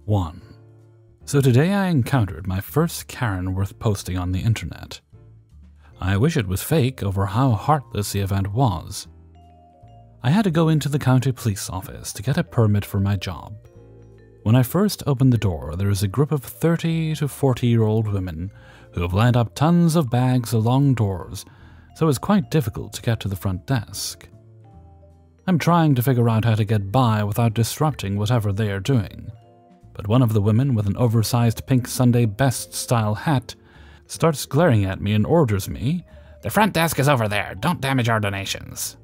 1. So today I encountered my first Karen worth posting on the internet. I wish it was fake over how heartless the event was. I had to go into the county police office to get a permit for my job. When I first opened the door, there was a group of 30 to 40-year-old women who have lined up tons of bags along doors, so it's quite difficult to get to the front desk. I'm trying to figure out how to get by without disrupting whatever they are doing, but one of the women with an oversized pink Sunday best-style hat starts glaring at me and orders me, "The front desk is over there. Don't damage our donations."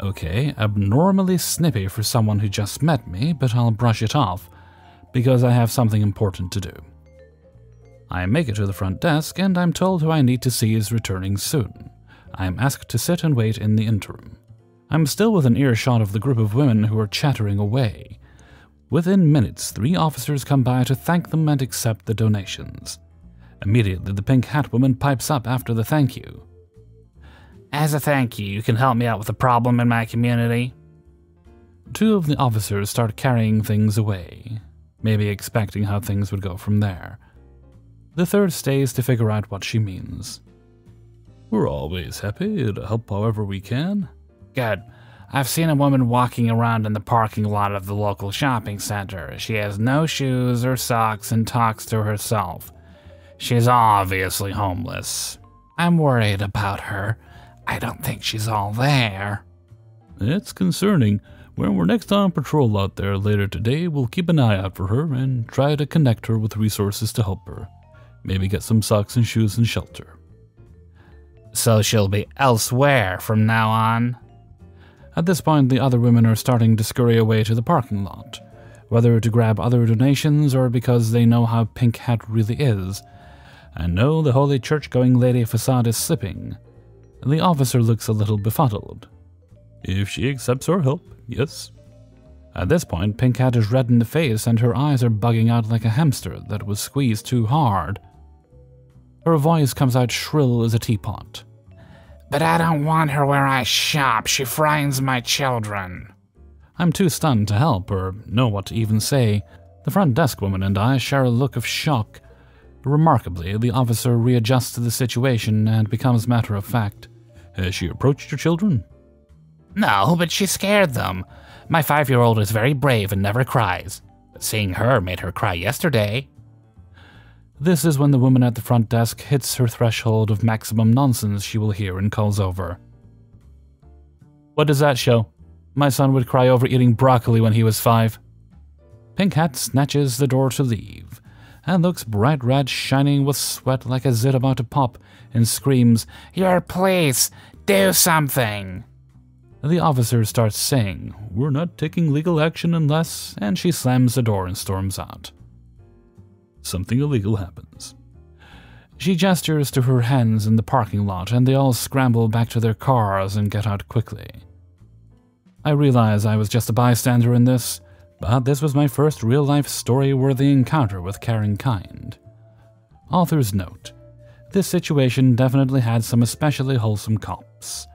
Okay, abnormally snippy for someone who just met me, but I'll brush it off, because I have something important to do. I make it to the front desk, and I'm told who I need to see is returning soon. I am asked to sit and wait in the interim. I'm still within earshot of the group of women who are chattering away. Within minutes, 3 officers come by to thank them and accept the donations. Immediately, the pink hat woman pipes up after the thank you. "As a thank you, you can help me out with a problem in my community." 2 of the officers start carrying things away, maybe expecting how things would go from there. The 3rd stays to figure out what she means. "We're always happy to help however we can." "Good. I've seen a woman walking around in the parking lot of the local shopping center. She has no shoes or socks and talks to herself. She's obviously homeless. I'm worried about her. I don't think she's all there." "It's concerning. When we're next on patrol out there later today, we'll keep an eye out for her and try to connect her with resources to help her. Maybe get some socks and shoes and shelter." "So she'll be elsewhere from now on?" At this point, the other women are starting to scurry away to the parking lot, whether to grab other donations or because they know how Pink Hat really is, and know the holy church-going lady facade is slipping. The officer looks a little befuddled. "If she accepts our help, yes." At this point, Pink Hat is red in the face and her eyes are bugging out like a hamster that was squeezed too hard. Her voice comes out shrill as a teapot. "But I don't want her where I shop. She frightens my children." I'm too stunned to help or know what to even say. The front desk woman and I share a look of shock. Remarkably, the officer readjusts to the situation and becomes matter of fact. "Has she approached your children?" "No, but she scared them. My 5-year-old is very brave and never cries, but seeing her made her cry yesterday." This is when the woman at the front desk hits her threshold of maximum nonsense she will hear and calls over. "What does that show? My son would cry over eating broccoli when he was 5. Pink Hat snatches the door to leave, and looks bright red, shining with sweat like a zit about to pop, and screams, "Your police! Do something!" The officer starts saying, "We're not taking legal action unless," and she slams the door and storms out. Something illegal happens. She gestures to her hands in the parking lot, and they all scramble back to their cars and get out quickly. I realize I was just a bystander in this, but this was my first real-life story-worthy encounter with caring kind. Author's note: this situation definitely had some especially wholesome cops.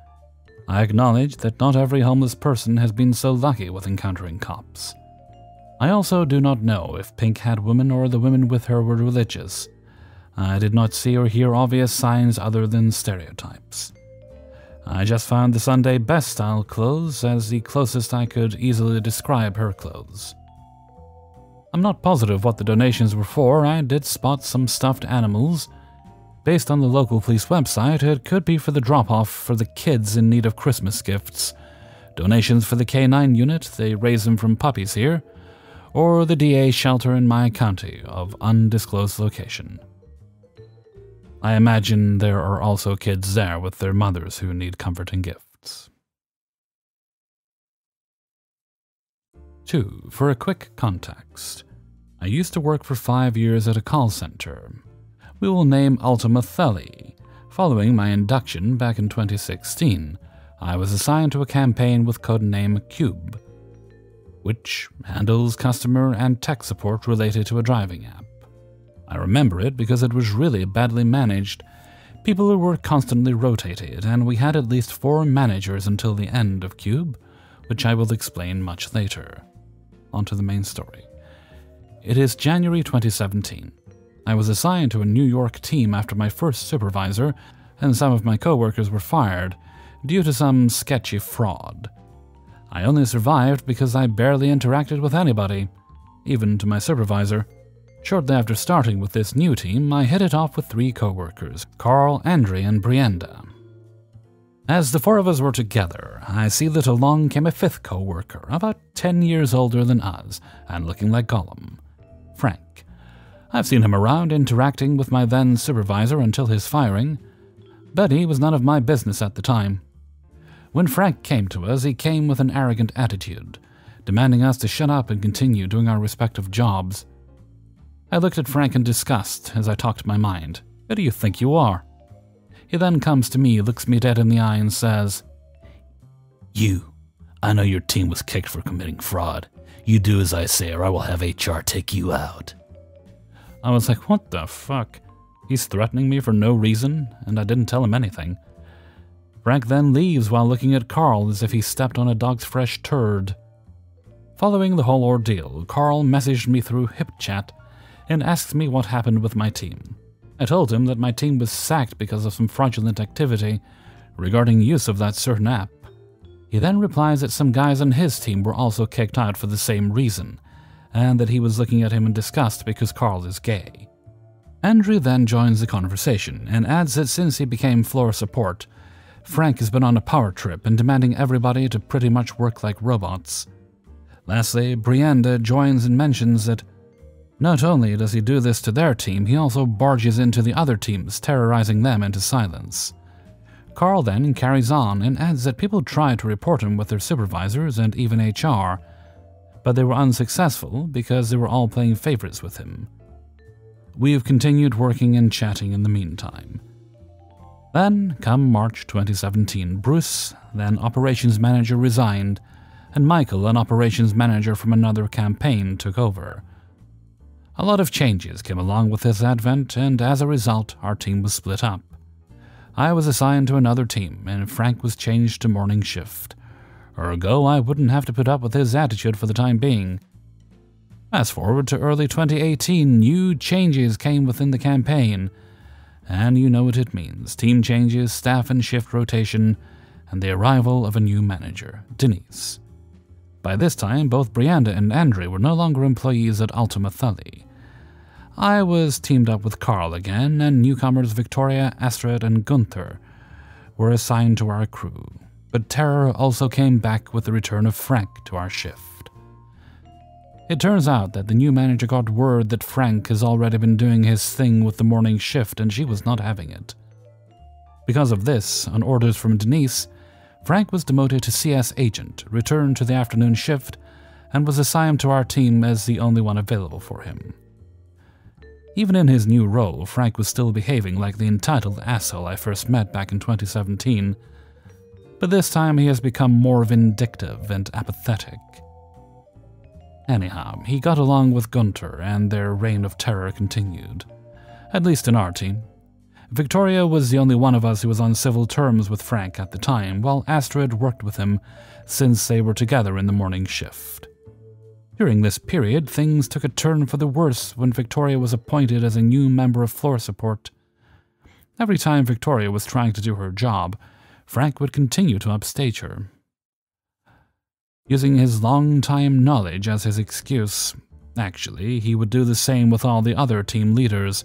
I acknowledge that not every homeless person has been so lucky with encountering cops. I also do not know if Pink Hat woman or the women with her were religious. I did not see or hear obvious signs other than stereotypes. I just found the Sunday best style clothes as the closest I could easily describe her clothes. I'm not positive what the donations were for. I did spot some stuffed animals. Based on the local police website, it could be for the drop-off for the kids in need of Christmas gifts. Donations for the K9 unit, they raise them from puppies here, or the DA shelter in my county of undisclosed location. I imagine there are also kids there with their mothers who need comfort and gifts. 2. For a quick context, I used to work for 5 years at a call center. We will name Ultima Thule. Following my induction back in 2016, I was assigned to a campaign with codename Cube, which handles customer and tech support related to a driving app. I remember it because it was really badly managed. People were constantly rotated, and we had at least 4 managers until the end of Cube, which I will explain much later. On to the main story. It is January 2017. I was assigned to a New York team after my first supervisor, and some of my coworkers were fired due to some sketchy fraud. I only survived because I barely interacted with anybody, even to my supervisor. Shortly after starting with this new team, I hit it off with 3 coworkers, Carl, Andre, and Brienda. As the 4 of us were together, I see that along came a 5th coworker, about 10 years older than us, and looking like Gollum, Frank. I've seen him around interacting with my then supervisor until his firing, but he was none of my business at the time. When Frank came to us, he came with an arrogant attitude, demanding us to shut up and continue doing our respective jobs. I looked at Frank in disgust as I talked my mind. Who do you think you are? He then comes to me, looks me dead in the eye and says, I know your team was kicked for committing fraud. You do as I say or I will have HR take you out. I was like, what the fuck? He's threatening me for no reason, and I didn't tell him anything. Frank then leaves while looking at Carl as if he stepped on a dog's fresh turd. Following the whole ordeal, Carl messaged me through HipChat and asked me what happened with my team. I told him that my team was sacked because of some fraudulent activity regarding use of that certain app. He then replies that some guys on his team were also kicked out for the same reason, and that he was looking at him in disgust because Carl is gay. Andrew then joins the conversation and adds that since he became floor support, Frank has been on a power trip and demanding everybody to pretty much work like robots. Lastly, Brienda joins and mentions that not only does he do this to their team, he also barges into the other teams, terrorizing them into silence. Carl then carries on and adds that people tried to report him with their supervisors and even HR, but they were unsuccessful because they were all playing favorites with him. We have continued working and chatting in the meantime. Then, come March 2017, Bruce, then operations manager, resigned, and Michael, an operations manager from another campaign, took over. A lot of changes came along with his advent, and as a result, our team was split up. I was assigned to another team, and Frank was changed to morning shift. Ergo, I wouldn't have to put up with his attitude for the time being. Fast forward to early 2018, new changes came within the campaign, and you know what it means: team changes, staff and shift rotation, and the arrival of a new manager, Denise. By this time, both Brienda and Andre were no longer employees at Ultima Thule. I was teamed up with Carl again, and newcomers Victoria, Astrid, and Gunther were assigned to our crew. But terror also came back with the return of Frank to our shift. It turns out that the new manager got word that Frank has already been doing his thing with the morning shift, and she was not having it. Because of this, on orders from Denise, Frank was demoted to CS agent, returned to the afternoon shift, and was assigned to our team as the only one available for him. Even in his new role, Frank was still behaving like the entitled asshole I first met back in 2017, but this time he has become more vindictive and apathetic. Anyhow, he got along with Gunther, and their reign of terror continued, at least in our team. Victoria was the only one of us who was on civil terms with Frank at the time, while Astrid worked with him since they were together in the morning shift. During this period, things took a turn for the worse when Victoria was appointed as a new member of floor support. Every time Victoria was trying to do her job, Frank would continue to upstage her, using his long-time knowledge as his excuse. Actually, he would do the same with all the other team leaders.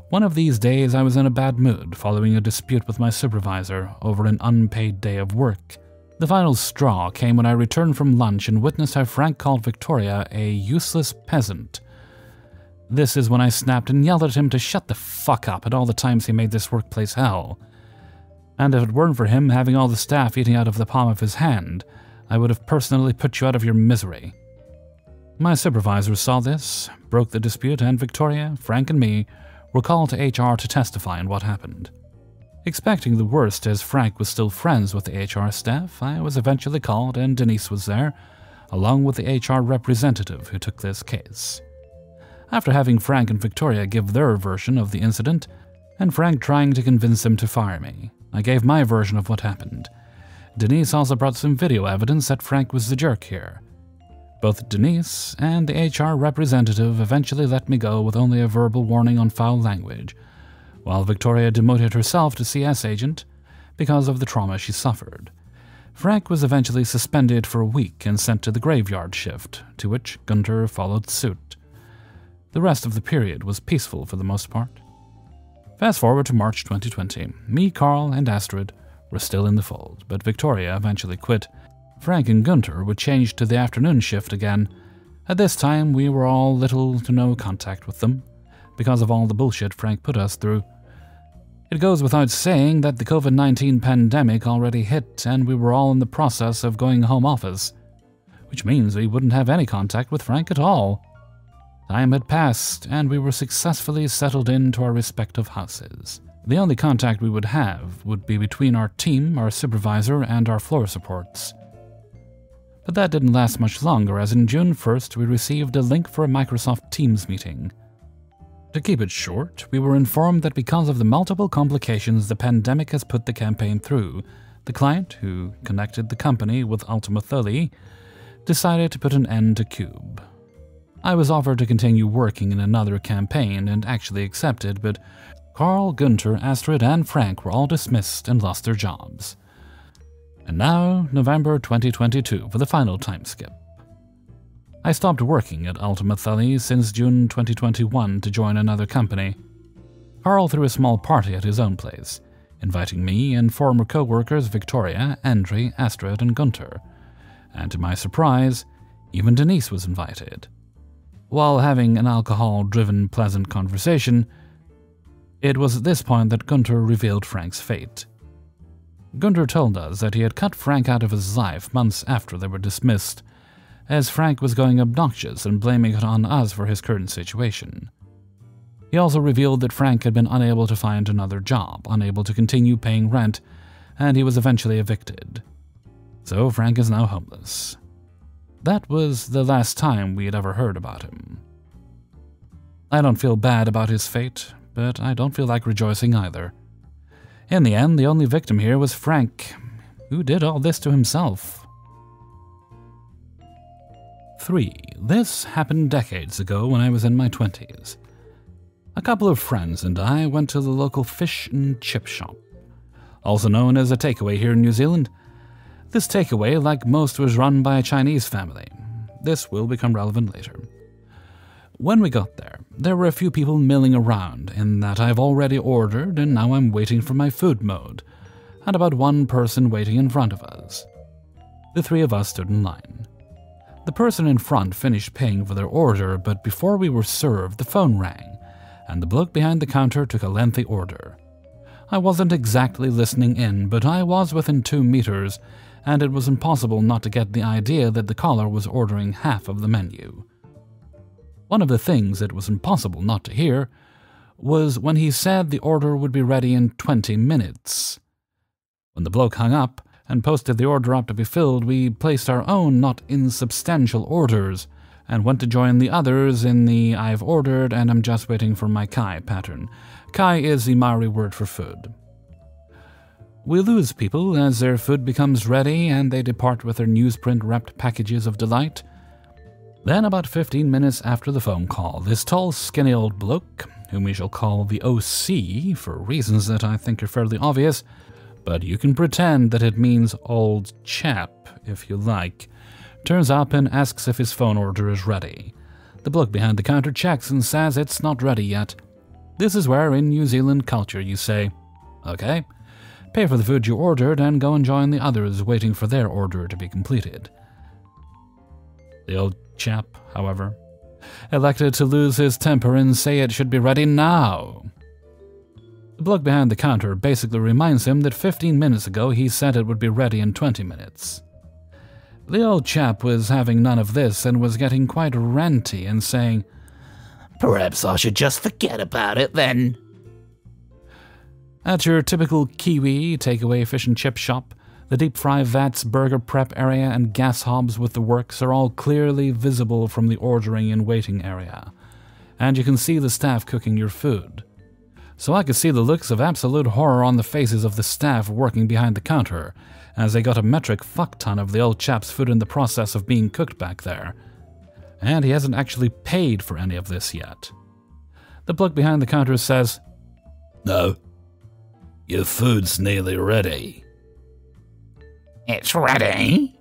One of these days, I was in a bad mood following a dispute with my supervisor over an unpaid day of work. The final straw came when I returned from lunch and witnessed how Frank called Victoria a useless peasant. This is when I snapped and yelled at him to shut the fuck up at all the times he made this workplace hell. And if it weren't for him having all the staff eating out of the palm of his hand, I would have personally put you out of your misery. My supervisor saw this, broke the dispute, and Victoria, Frank, and me were called to HR to testify on what happened. Expecting the worst as Frank was still friends with the HR staff, I was eventually called and Denise was there, along with the HR representative who took this case. After having Frank and Victoria give their version of the incident, and Frank trying to convince them to fire me, I gave my version of what happened. Denise also brought some video evidence that Frank was the jerk here. Both Denise and the HR representative eventually let me go with only a verbal warning on foul language, while Victoria demoted herself to CS agent because of the trauma she suffered. Frank was eventually suspended for a week and sent to the graveyard shift, to which Gunter followed suit. The rest of the period was peaceful for the most part. Fast forward to March 2020. Me, Carl, and Astrid were still in the fold, but Victoria eventually quit. Frank and Gunter would change to the afternoon shift again. At this time, we were all little to no contact with them, because of all the bullshit Frank put us through. It goes without saying that the COVID-19 pandemic already hit and we were all in the process of going home office, which means we wouldn't have any contact with Frank at all. Time had passed and we were successfully settled into our respective houses. The only contact we would have would be between our team, our supervisor, and our floor supports. But that didn't last much longer, as in June 1st we received a link for a Microsoft Teams meeting. To keep it short, we were informed that because of the multiple complications the pandemic has put the campaign through, the client, who connected the company with Ultima Thule, decided to put an end to Cube. I was offered to continue working in another campaign and actually accepted, but Carl, Gunter, Astrid, and Frank were all dismissed and lost their jobs. And now, November 2022 for the final time skip. I stopped working at Ultima Thule since June 2021 to join another company. Carl threw a small party at his own place, inviting me and former co-workers Victoria, Andre, Astrid, and Gunter. And to my surprise, even Denise was invited. While having an alcohol-driven pleasant conversation, it was at this point that Gunter revealed Frank's fate. Gunter told us that he had cut Frank out of his life months after they were dismissed, as Frank was going obnoxious and blaming it on us for his current situation. He also revealed that Frank had been unable to find another job, unable to continue paying rent, and he was eventually evicted. So Frank is now homeless. That was the last time we had ever heard about him. I don't feel bad about his fate, but I don't feel like rejoicing either. In the end, the only victim here was Frank, who did all this to himself. 3. This happened decades ago when I was in my 20s. A couple of friends and I went to the local fish and chip shop, also known as a takeaway here in New Zealand. This takeaway, like most, was run by a Chinese family. This will become relevant later. When we got there, there were a few people milling around, in that I've already ordered and now I'm waiting for my food mode, and about one person waiting in front of us. The three of us stood in line. The person in front finished paying for their order, but before we were served, the phone rang, and the bloke behind the counter took a lengthy order. I wasn't exactly listening in, but I was within 2 meters, and it was impossible not to get the idea that the caller was ordering half of the menu. One of the things it was impossible not to hear was when he said the order would be ready in 20 minutes. When the bloke hung up and posted the order up to be filled, we placed our own not insubstantial orders and went to join the others in the "I've ordered and I'm just waiting for my kai" pattern. Kai is the Maori word for food. We lose people as their food becomes ready and they depart with their newsprint-wrapped packages of delight. Then, about 15 minutes after the phone call, this tall, skinny old bloke, whom we shall call the OC for reasons that I think are fairly obvious, but you can pretend that it means old chap if you like, turns up and asks if his phone order is ready. The bloke behind the counter checks and says it's not ready yet. This is where, in New Zealand culture, you say, "Okay, pay for the food you ordered and go and join the others waiting for their order to be completed." The old chap, however, elected to lose his temper and say it should be ready now. The bloke behind the counter basically reminds him that 15 minutes ago he said it would be ready in 20 minutes. The old chap was having none of this and was getting quite ranty and saying, "Perhaps I should just forget about it then." At your typical Kiwi takeaway fish and chip shop, the deep fry vats, burger prep area, and gas hobs with the works are all clearly visible from the ordering and waiting area, and you can see the staff cooking your food. So I could see the looks of absolute horror on the faces of the staff working behind the counter, as they got a metric fuck ton of the old chap's food in the process of being cooked back there. and he hasn't actually paid for any of this yet. The bloke behind the counter says, "No, your food's nearly ready." It's ready?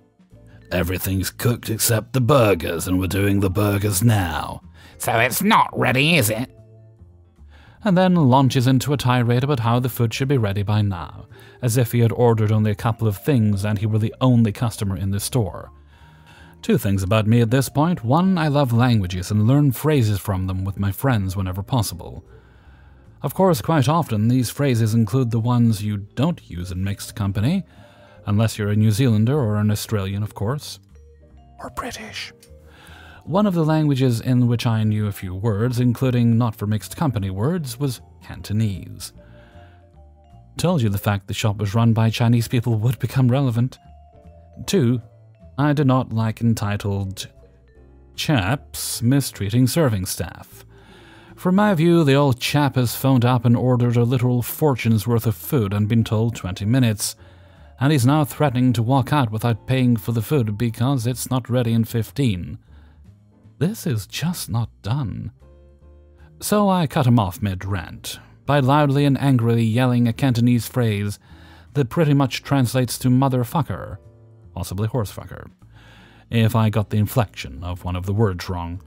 Everything's cooked except the burgers, and we're doing the burgers now. So it's not ready, is it? And then launches into a tirade about how the food should be ready by now, as if he had ordered only a couple of things and he were the only customer in the store. Two things about me at this point. One, I love languages and learn phrases from them with my friends whenever possible. Of course, quite often these phrases include the ones you don't use in mixed company, unless you're a New Zealander or an Australian, of course. Or British. One of the languages in which I knew a few words, including not for mixed company words, was Cantonese. Told you the fact the shop was run by Chinese people would become relevant. Two, I did not like entitled chaps mistreating serving staff. From my view, the old chap has phoned up and ordered a literal fortune's worth of food and been told 20 minutes, and he's now threatening to walk out without paying for the food because it's not ready in 15. This is just not done. So I cut him off mid-rant by loudly and angrily yelling a Cantonese phrase that pretty much translates to motherfucker, possibly horsefucker, if I got the inflection of one of the words wrong.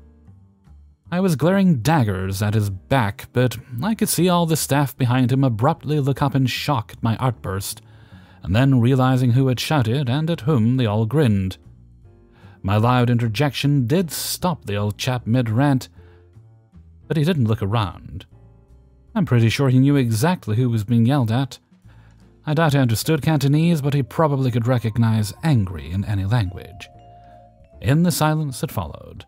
I was glaring daggers at his back, but I could see all the staff behind him abruptly look up in shock at my outburst, and then realizing who had shouted and at whom, they all grinned. My loud interjection did stop the old chap mid-rant, but he didn't look around. I'm pretty sure he knew exactly who was being yelled at. I doubt he understood Cantonese, but he probably could recognize angry in any language. In the silence that followed,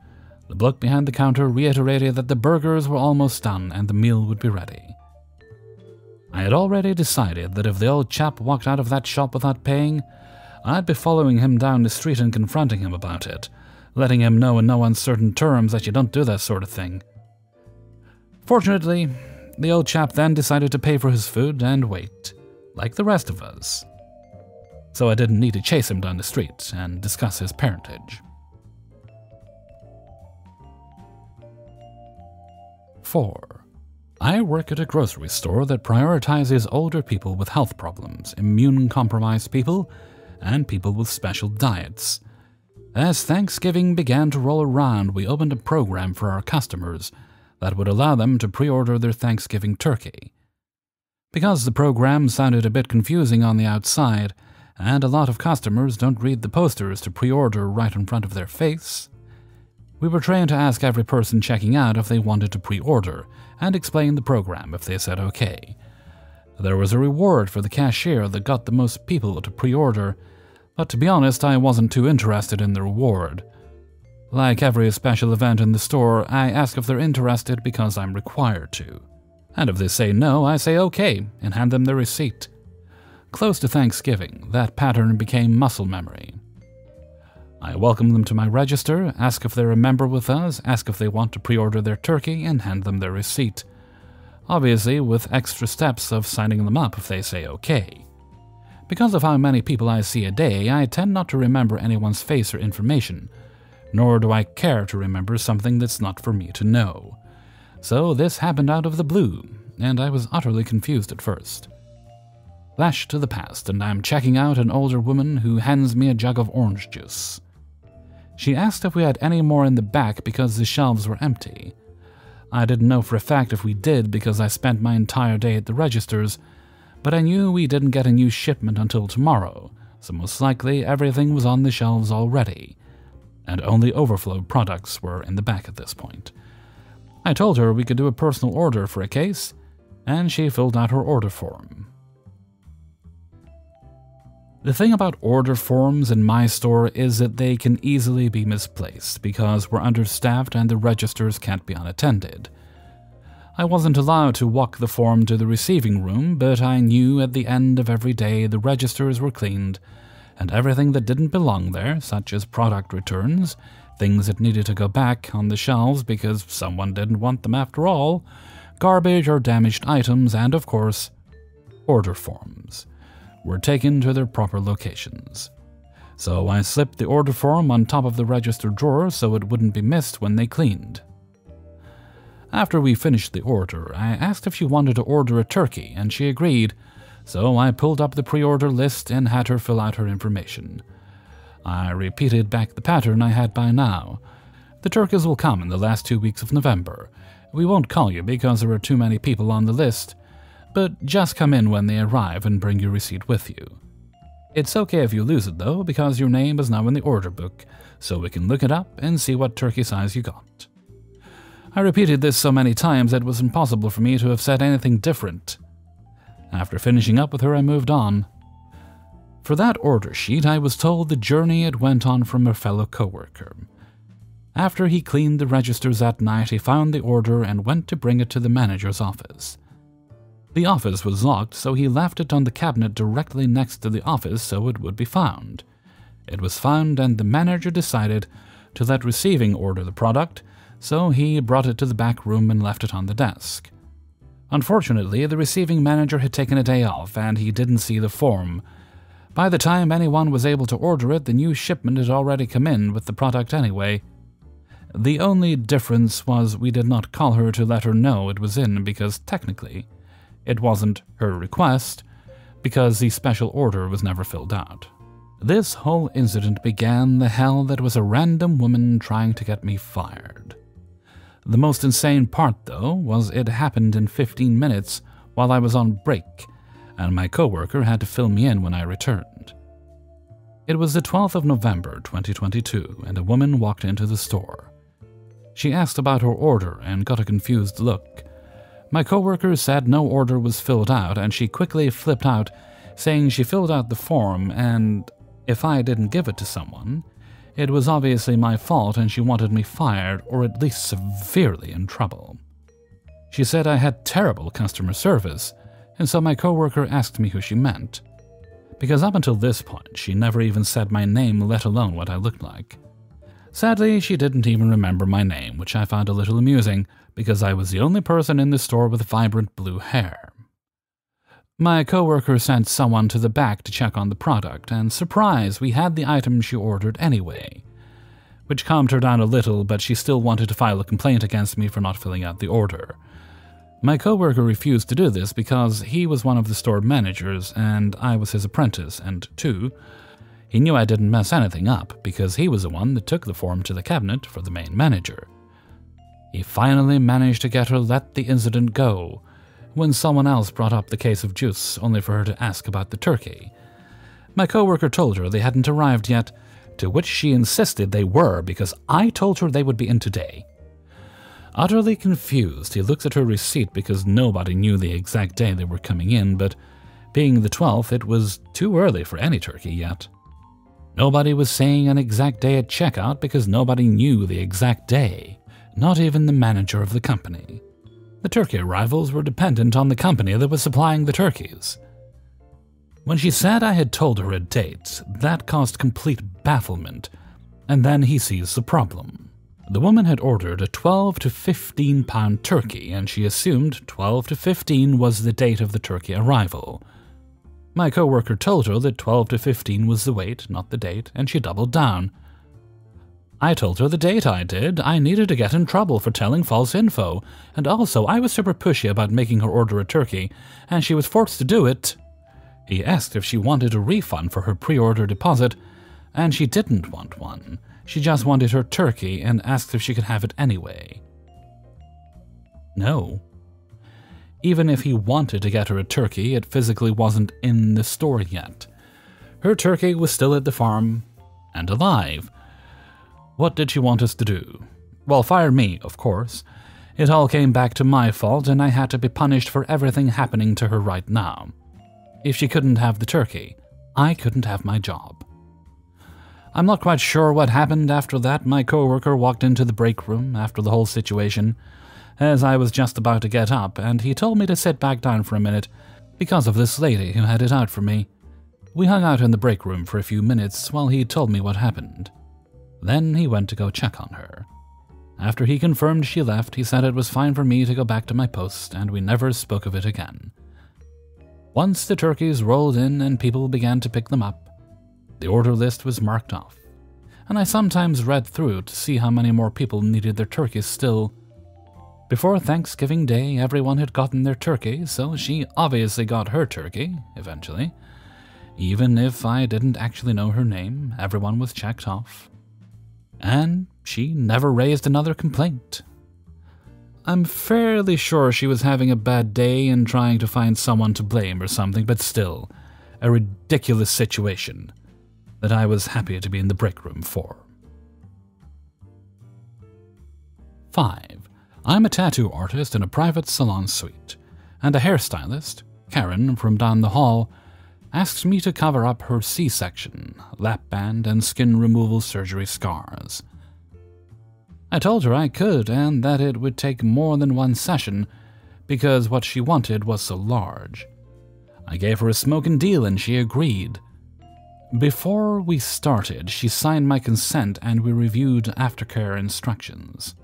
the bloke behind the counter reiterated that the burgers were almost done and the meal would be ready. I had already decided that if the old chap walked out of that shop without paying, I'd be following him down the street and confronting him about it, letting him know in no uncertain terms that you don't do that sort of thing. Fortunately, the old chap then decided to pay for his food and wait, like the rest of us. So I didn't need to chase him down the street and discuss his parentage. 4. I work at a grocery store that prioritizes older people with health problems, immune-compromised people, and people with special diets. As Thanksgiving began to roll around, we opened a program for our customers that would allow them to pre-order their Thanksgiving turkey. Because the program sounded a bit confusing on the outside, and a lot of customers don't read the posters to pre-order right in front of their face, we were trained to ask every person checking out if they wanted to pre-order, and explain the program if they said okay. There was a reward for the cashier that got the most people to pre-order, but to be honest, I wasn't too interested in the reward. Like every special event in the store, I ask if they're interested because I'm required to. And if they say no, I say okay and hand them the receipt. Close to Thanksgiving, that pattern became muscle memory. I welcome them to my register, ask if they're a member with us, ask if they want to pre-order their turkey, and hand them their receipt. Obviously, with extra steps of signing them up if they say okay. Because of how many people I see a day, I tend not to remember anyone's face or information, nor do I care to remember something that's not for me to know. So this happened out of the blue, and I was utterly confused at first. Flash to the past, and I'm checking out an older woman who hands me a jug of orange juice. She asked if we had any more in the back because the shelves were empty. I didn't know for a fact if we did because I spent my entire day at the registers, but I knew we didn't get a new shipment until tomorrow, so most likely everything was on the shelves already, and only overflow products were in the back at this point. I told her we could do a personal order for a case, and she filled out her order form. The thing about order forms in my store is that they can easily be misplaced because we're understaffed and the registers can't be unattended. I wasn't allowed to walk the form to the receiving room, but I knew at the end of every day the registers were cleaned, and everything that didn't belong there, such as product returns, things that needed to go back on the shelves because someone didn't want them after all, garbage or damaged items, and of course, order forms, were taken to their proper locations. so I slipped the order form on top of the register drawer so it wouldn't be missed when they cleaned. After we finished the order, I asked if she wanted to order a turkey, and she agreed, so I pulled up the pre-order list and had her fill out her information. I repeated back the pattern I had by now. The turkeys will come in the last 2 weeks of November. We won't call you because there are too many people on the list, but just come in when they arrive and bring your receipt with you. It's okay if you lose it though, because your name is now in the order book, so we can look it up and see what turkey size you got. I repeated this so many times that it was impossible for me to have said anything different. After finishing up with her, I moved on. For that order sheet, I was told the journey it went on from a fellow coworker. After he cleaned the registers that night, he found the order and went to bring it to the manager's office. The office was locked, so he left it on the cabinet directly next to the office so it would be found. It was found, and the manager decided to let receiving order the product, so he brought it to the back room and left it on the desk. Unfortunately, the receiving manager had taken a day off, and he didn't see the form. By the time anyone was able to order it, the new shipment had already come in with the product anyway. The only difference was we did not call her to let her know it was in because technically it wasn't her request, because the special order was never filled out. This whole incident began the hell that was a random woman trying to get me fired. The most insane part, though, was it happened in 15 minutes while I was on break, and my coworker had to fill me in when I returned. It was the 12th of November, 2022, and a woman walked into the store. She asked about her order and got a confused look. My coworker said no order was filled out, and she quickly flipped out, saying she filled out the form, and if I didn't give it to someone, it was obviously my fault and she wanted me fired or at least severely in trouble. She said I had terrible customer service, and so my coworker asked me who she meant. Because up until this point, she never even said my name, let alone what I looked like. Sadly, she didn't even remember my name, which I found a little amusing, because I was the only person in the store with vibrant blue hair. My coworker sent someone to the back to check on the product, and surprise, we had the item she ordered anyway. Which calmed her down a little, but she still wanted to file a complaint against me for not filling out the order. My coworker refused to do this because he was one of the store managers and I was his apprentice, and 2, he knew I didn't mess anything up because he was the one that took the form to the cabinet for the main manager. He finally managed to get her let the incident go when someone else brought up the case of juice only for her to ask about the turkey. My coworker told her they hadn't arrived yet, to which she insisted they were because I told her they would be in today. Utterly confused, he looks at her receipt because nobody knew the exact day they were coming in, but being the 12th, it was too early for any turkey yet. Nobody was saying an exact day at checkout because nobody knew the exact day, not even the manager of the company. The turkey arrivals were dependent on the company that was supplying the turkeys. When she said I had told her a date, that caused complete bafflement, and then he sees the problem. The woman had ordered a 12 to 15 pound turkey, and she assumed 12 to 15 was the date of the turkey arrival. My coworker told her that 12 to 15 was the weight, not the date, and she doubled down. I told her the date I did. I needed to get in trouble for telling false info, and also I was super pushy about making her order a turkey, and she was forced to do it. He asked if she wanted a refund for her pre-order deposit, and she didn't want one. She just wanted her turkey and asked if she could have it anyway. No. Even if he wanted to get her a turkey, it physically wasn't in the store yet. Her turkey was still at the farm, and alive. What did she want us to do? Well, fire me, of course. It all came back to my fault, and I had to be punished for everything happening to her right now. If she couldn't have the turkey, I couldn't have my job. I'm not quite sure what happened after that. My coworker walked into the break room after the whole situation, as I was just about to get up, and he told me to sit back down for a minute because of this lady who had it out for me. We hung out in the break room for a few minutes while he told me what happened. Then he went to go check on her. After he confirmed she left, he said it was fine for me to go back to my post, and we never spoke of it again. Once the turkeys rolled in and people began to pick them up, The order list was marked off, and I sometimes read through to see how many more people needed their turkeys still. Before Thanksgiving Day, everyone had gotten their turkey, so she obviously got her turkey, eventually. Even if I didn't actually know her name, everyone was checked off. And she never raised another complaint. I'm fairly sure she was having a bad day and trying to find someone to blame or something, but still, a ridiculous situation that I was happy to be in the break room for. 5. I'm a tattoo artist in a private salon suite, and a hairstylist, Karen from down the hall, asked me to cover up her C-section, lap band, and skin removal surgery scars. I told her I could and that it would take more than one session because what she wanted was so large. I gave her a smoking deal and she agreed. Before we started, she signed my consent and we reviewed aftercare instructions.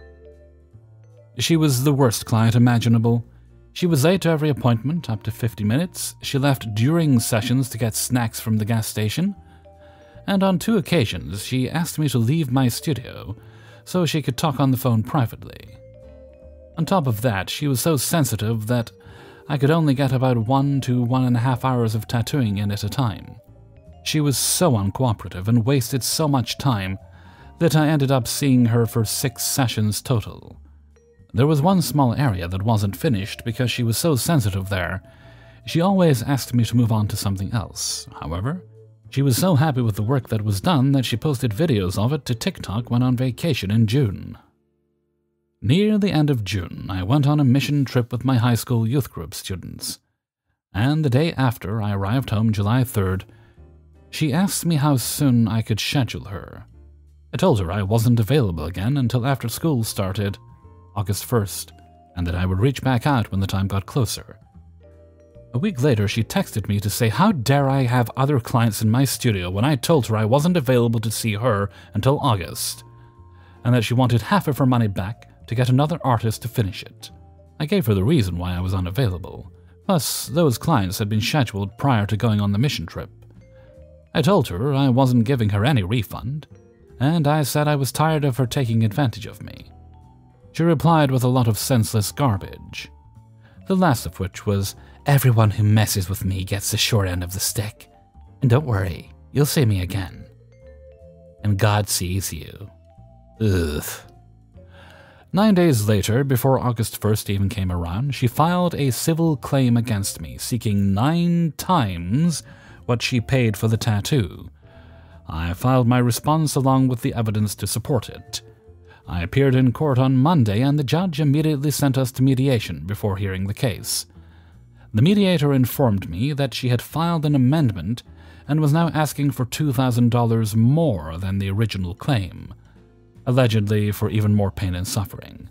She was the worst client imaginable. She was late to every appointment, up to 50 minutes. She left during sessions to get snacks from the gas station. And on 2 occasions, she asked me to leave my studio so she could talk on the phone privately. On top of that, she was so sensitive that I could only get about 1 to 1.5 hours of tattooing in at a time. She was so uncooperative and wasted so much time that I ended up seeing her for 6 sessions total. There was one small area that wasn't finished because she was so sensitive there. She always asked me to move on to something else. However, she was so happy with the work that was done that she posted videos of it to TikTok when on vacation in June. Near the end of June, I went on a mission trip with my high school youth group students. And the day after I arrived home, July 3rd, she asked me how soon I could schedule her. I told her I wasn't available again until after school started, August 1st, and that I would reach back out when the time got closer. A week later, she texted me to say how dare I have other clients in my studio when I told her I wasn't available to see her until August, and that she wanted half of her money back to get another artist to finish it. I gave her the reason why I was unavailable, plus those clients had been scheduled prior to going on the mission trip. I told her I wasn't giving her any refund, and I said I was tired of her taking advantage of me. She replied with a lot of senseless garbage, the last of which was, "Everyone who messes with me gets the short end of the stick. And don't worry, you'll see me again. And God sees you." Ugh. 9 days later, before August 1st even came around, she filed a civil claim against me, seeking 9 times what she paid for the tattoo. I filed my response along with the evidence to support it. I appeared in court on Monday, and the judge immediately sent us to mediation before hearing the case. The mediator informed me that she had filed an amendment and was now asking for $2,000 more than the original claim, allegedly for even more pain and suffering.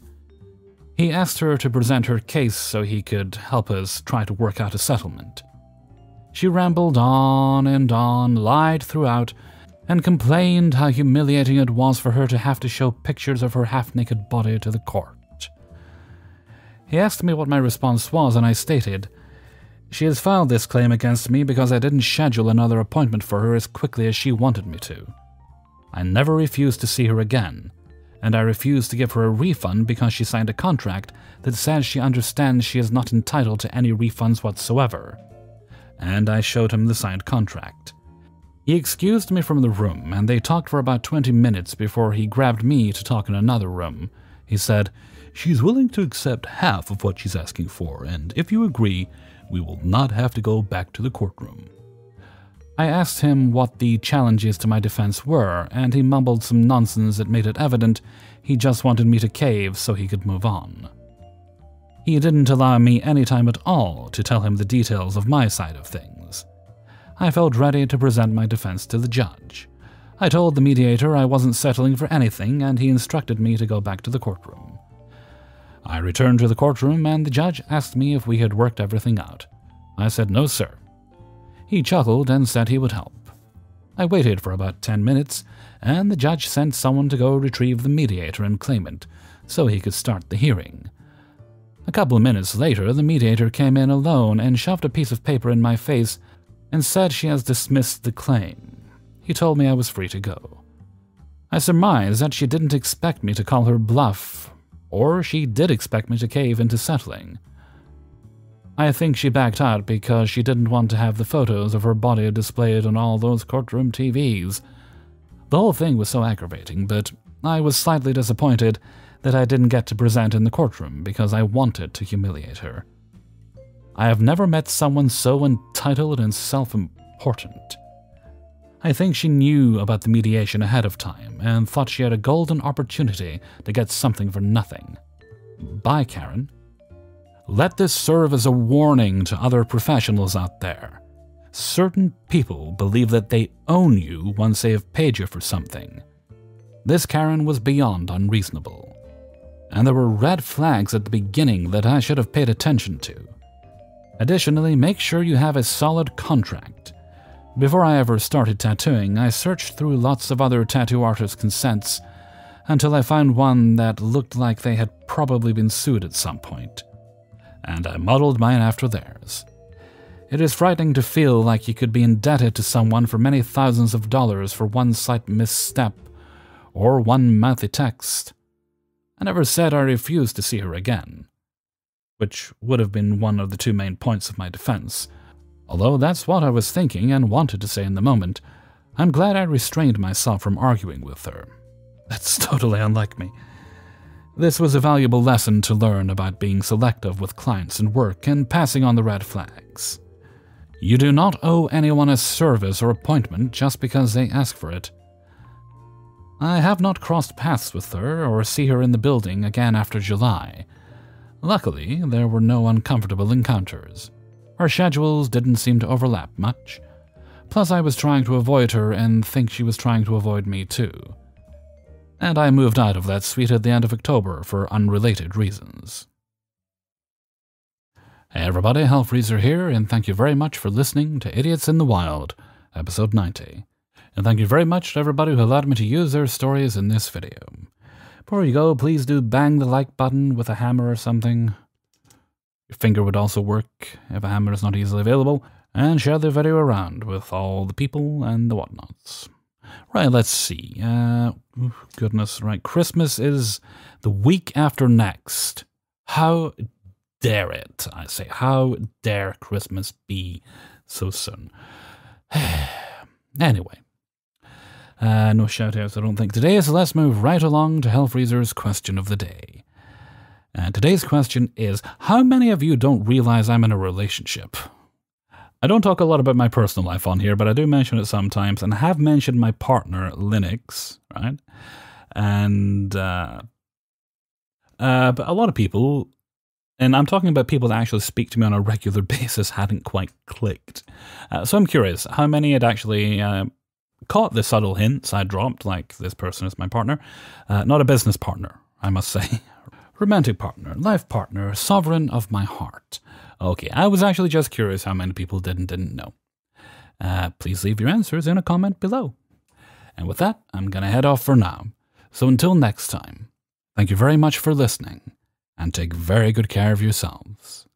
He asked her to present her case so he could help us try to work out a settlement. She rambled on and on, lied throughout, and complained how humiliating it was for her to have to show pictures of her half-naked body to the court. He asked me what my response was, and I stated, "She has filed this claim against me because I didn't schedule another appointment for her as quickly as she wanted me to. I never refused to see her again, and I refused to give her a refund because she signed a contract that says she understands she is not entitled to any refunds whatsoever." And I showed him the signed contract. He excused me from the room, and they talked for about 20 minutes before he grabbed me to talk in another room. He said, "She's willing to accept half of what she's asking for, and if you agree, we will not have to go back to the courtroom." I asked him what the challenges to my defense were, and he mumbled some nonsense that made it evident he just wanted me to cave so he could move on. He didn't allow me any time at all to tell him the details of my side of things. I felt ready to present my defense to the judge. I told the mediator I wasn't settling for anything, and he instructed me to go back to the courtroom. I returned to the courtroom, and the judge asked me if we had worked everything out. I said, "No, sir." He chuckled and said he would help. I waited for about 10 minutes, and the judge sent someone to go retrieve the mediator and claimant so he could start the hearing. A couple of minutes later, the mediator came in alone and shoved a piece of paper in my face and said she has dismissed the claim. He he told me I was free to go. I surmised that she didn't expect me to call her bluff, or she did expect me to cave into settling. I think she backed out because she didn't want to have the photos of her body displayed on all those courtroom TVs. The whole thing was so aggravating, but I was slightly disappointed that I didn't get to present in the courtroom because I wanted to humiliate her. I have never met someone so entitled and self-important. I think she knew about the mediation ahead of time and thought she had a golden opportunity to get something for nothing. Bye, Karen. Let this serve as a warning to other professionals out there. Certain people believe that they own you once they have paid you for something. This Karen was beyond unreasonable. And there were red flags at the beginning that I should have paid attention to. Additionally, make sure you have a solid contract. Before I ever started tattooing, I searched through lots of other tattoo artists' consents until I found one that looked like they had probably been sued at some point. And I modeled mine after theirs. It is frightening to feel like you could be indebted to someone for many thousands of dollars for one slight misstep or one mouthy text. I never said I refused to see her again, which would have been one of the two main points of my defense. Although that's what I was thinking and wanted to say in the moment, I'm glad I restrained myself from arguing with her. That's totally unlike me. This was a valuable lesson to learn about being selective with clients and work and passing on the red flags. You do not owe anyone a service or appointment just because they ask for it. I have not crossed paths with her or see her in the building again after July. Luckily, there were no uncomfortable encounters. Our schedules didn't seem to overlap much. Plus, I was trying to avoid her and think she was trying to avoid me too. And I moved out of that suite at the end of October for unrelated reasons. Hey everybody, Hellfreezer here, and thank you very much for listening to Idiots in the Wild, episode 90. And thank you very much to everybody who allowed me to use their stories in this video. Before you go, please do bang the like button with a hammer or something. Your finger would also work if a hammer is not easily available, and share the video around with all the people and the whatnots. Right, let's see. Goodness, right. Christmas is the week after next. How dare it, I say. How dare Christmas be so soon? Anyway. No shout-outs, I don't think today, so let's move right along to Hellfreezer's question of the day. Today's question is, how many of you don't realize I'm in a relationship? I don't talk a lot about my personal life on here, but I do mention it sometimes, and I have mentioned my partner, Linux, right? And, but a lot of people, and I'm talking about people that actually speak to me on a regular basis, hadn't quite clicked. So I'm curious, how many had actually caught the subtle hints I dropped, like this person is my partner? Not a business partner, I must say. Romantic partner, life partner, sovereign of my heart. Okay, I was actually just curious how many people didn't know. Please leave your answers in a comment below. And with that, I'm going to head off for now. So until next time, thank you very much for listening, and take very good care of yourselves.